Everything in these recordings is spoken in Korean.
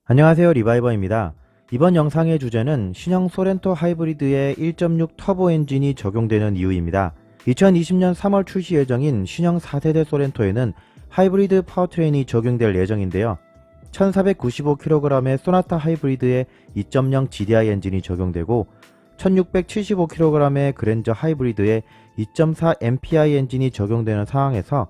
안녕하세요, 리바이버입니다. 이번 영상의 주제는 신형 소렌토 하이브리드에 1.6 터보 엔진이 적용되는 이유입니다. 2020년 3월 출시 예정인 신형 4세대 소렌토에는 하이브리드 파워트레인이 적용될 예정인데요. 1495kg의 소나타 하이브리드에 2.0 GDI 엔진이 적용되고 1675kg의 그랜저 하이브리드에 2.4 MPI 엔진이 적용되는 상황에서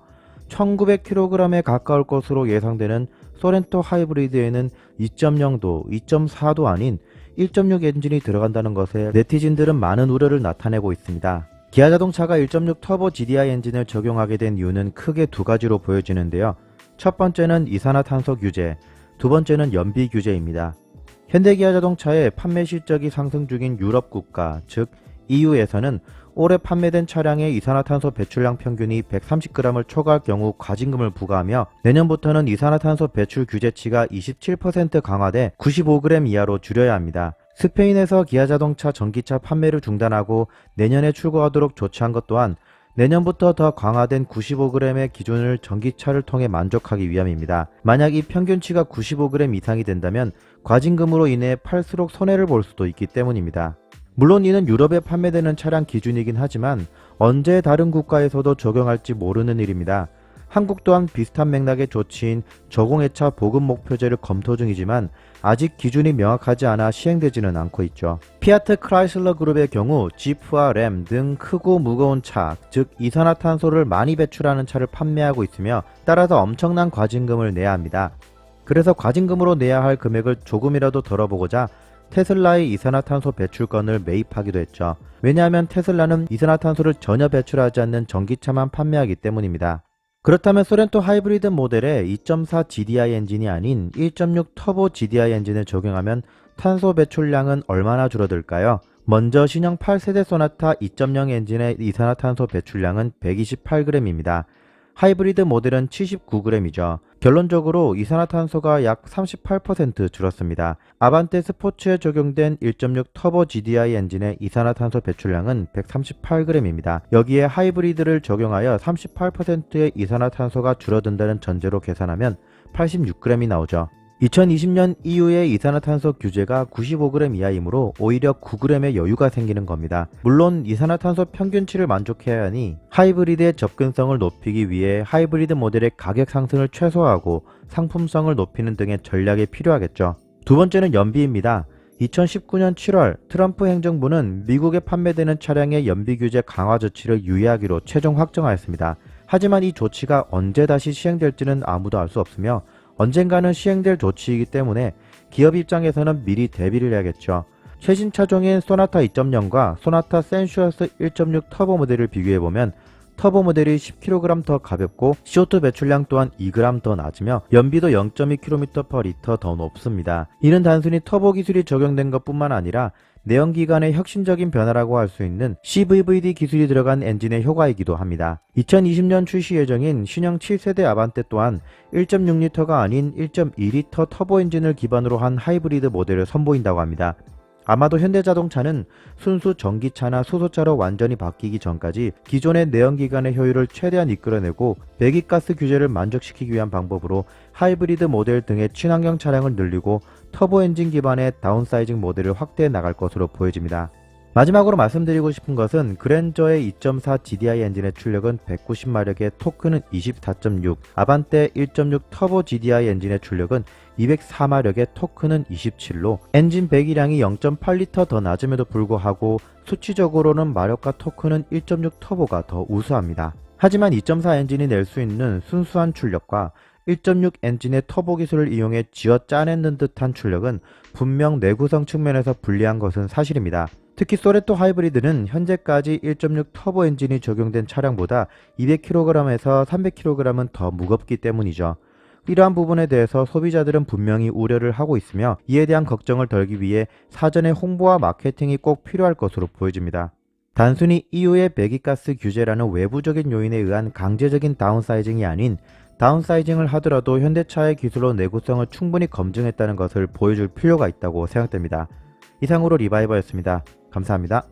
1900kg에 가까울 것으로 예상되는 소렌토 하이브리드에는 2.0도, 2.4도 아닌 1.6 엔진이 들어간다는 것에 네티즌들은 많은 우려를 나타내고 있습니다. 기아자동차가 1.6 터보 GDI 엔진을 적용하게 된 이유는 크게 두 가지로 보여지는데요. 첫 번째는 이산화탄소 규제, 두 번째는 연비 규제입니다. 현대기아자동차의 판매 실적이 상승 중인 유럽 국가, 즉 EU에서는 올해 판매된 차량의 이산화탄소 배출량 평균이 130g을 초과할 경우 과징금을 부과하며 내년부터는 이산화탄소 배출 규제치가 27% 강화돼 95g 이하로 줄여야 합니다. 스페인에서 기아자동차 전기차 판매를 중단하고 내년에 출고하도록 조치한 것 또한 내년부터 더 강화된 95g의 기준을 전기차를 통해 만족하기 위함입니다. 만약 이 평균치가 95g 이상이 된다면 과징금으로 인해 팔수록 손해를 볼 수도 있기 때문입니다. 물론 이는 유럽에 판매되는 차량 기준이긴 하지만 언제 다른 국가에서도 적용할지 모르는 일입니다. 한국 또한 비슷한 맥락의 조치인 저공해차 보급 목표제를 검토 중이지만 아직 기준이 명확하지 않아 시행되지는 않고 있죠. 피아트 크라이슬러 그룹의 경우 지프와 램 등 크고 무거운 차, 즉 이산화탄소를 많이 배출하는 차를 판매하고 있으며 따라서 엄청난 과징금을 내야 합니다. 그래서 과징금으로 내야 할 금액을 조금이라도 덜어보고자 테슬라의 이산화탄소 배출권을 매입하기도 했죠. 왜냐하면 테슬라는 이산화탄소를 전혀 배출하지 않는 전기차만 판매하기 때문입니다. 그렇다면 소렌토 하이브리드 모델에 2.4 GDI 엔진이 아닌 1.6 터보 GDI 엔진을 적용하면 탄소 배출량은 얼마나 줄어들까요? 먼저 신형 8세대 소나타 2.0 엔진의 이산화탄소 배출량은 128g입니다. 하이브리드 모델은 79g이죠. 결론적으로 이산화탄소가 약 38% 줄었습니다. 아반떼 스포츠에 적용된 1.6 터보 GDI 엔진의 이산화탄소 배출량은 138g입니다. 여기에 하이브리드를 적용하여 38%의 이산화탄소가 줄어든다는 전제로 계산하면 86g이 나오죠. 2020년 EU의 이산화탄소 규제가 95g 이하이므로 오히려 9g의 여유가 생기는 겁니다. 물론 이산화탄소 평균치를 만족해야 하니 하이브리드의 접근성을 높이기 위해 하이브리드 모델의 가격 상승을 최소화하고 상품성을 높이는 등의 전략이 필요하겠죠. 두 번째는 연비입니다. 2019년 7월 트럼프 행정부는 미국에 판매되는 차량의 연비 규제 강화 조치를 유예하기로 최종 확정하였습니다. 하지만 이 조치가 언제 다시 시행될지는 아무도 알 수 없으며 언젠가는 시행될 조치이기 때문에 기업 입장에서는 미리 대비를 해야겠죠. 최신 차종인 소나타 2.0과 소나타 센슈어스 1.6 터보 모델을 비교해보면 터보 모델이 10kg 더 가볍고 CO2 배출량 또한 2g 더 낮으며 연비도 0.2km/L 더 높습니다. 이는 단순히 터보 기술이 적용된 것뿐만 아니라 내연기관의 혁신적인 변화라고 할 수 있는 CVVD 기술이 들어간 엔진의 효과이기도 합니다. 2020년 출시 예정인 신형 7세대 아반떼 또한 1.6L가 아닌 1.2L 터보 엔진을 기반으로 한 하이브리드 모델을 선보인다고 합니다. 아마도 현대자동차는 순수 전기차나 수소차로 완전히 바뀌기 전까지 기존의 내연기관의 효율을 최대한 이끌어내고 배기가스 규제를 만족시키기 위한 방법으로 하이브리드 모델 등의 친환경 차량을 늘리고 터보 엔진 기반의 다운사이징 모델을 확대해 나갈 것으로 보여집니다. 마지막으로 말씀드리고 싶은 것은 그랜저의 2.4 GDI 엔진의 출력은 190마력에 토크는 24.6, 아반떼 1.6 터보 GDI 엔진의 출력은 204마력에 토크는 27로 엔진 배기량이 0.8L 더 낮음에도 불구하고 수치적으로는 마력과 토크는 1.6 터보가 더 우수합니다. 하지만 2.4 엔진이 낼 수 있는 순수한 출력과 1.6 엔진의 터보 기술을 이용해 쥐어 짜내는 듯한 출력은 분명 내구성 측면에서 불리한 것은 사실입니다. 특히 소렌토 하이브리드는 현재까지 1.6 터보 엔진이 적용된 차량보다 200kg에서 300kg은 더 무겁기 때문이죠. 이러한 부분에 대해서 소비자들은 분명히 우려를 하고 있으며 이에 대한 걱정을 덜기 위해 사전에 홍보와 마케팅이 꼭 필요할 것으로 보여집니다. 단순히 EU의 배기가스 규제라는 외부적인 요인에 의한 강제적인 다운사이징이 아닌 다운사이징을 하더라도 현대차의 기술로 내구성을 충분히 검증했다는 것을 보여줄 필요가 있다고 생각됩니다. 이상으로 리바이버였습니다. 감사합니다.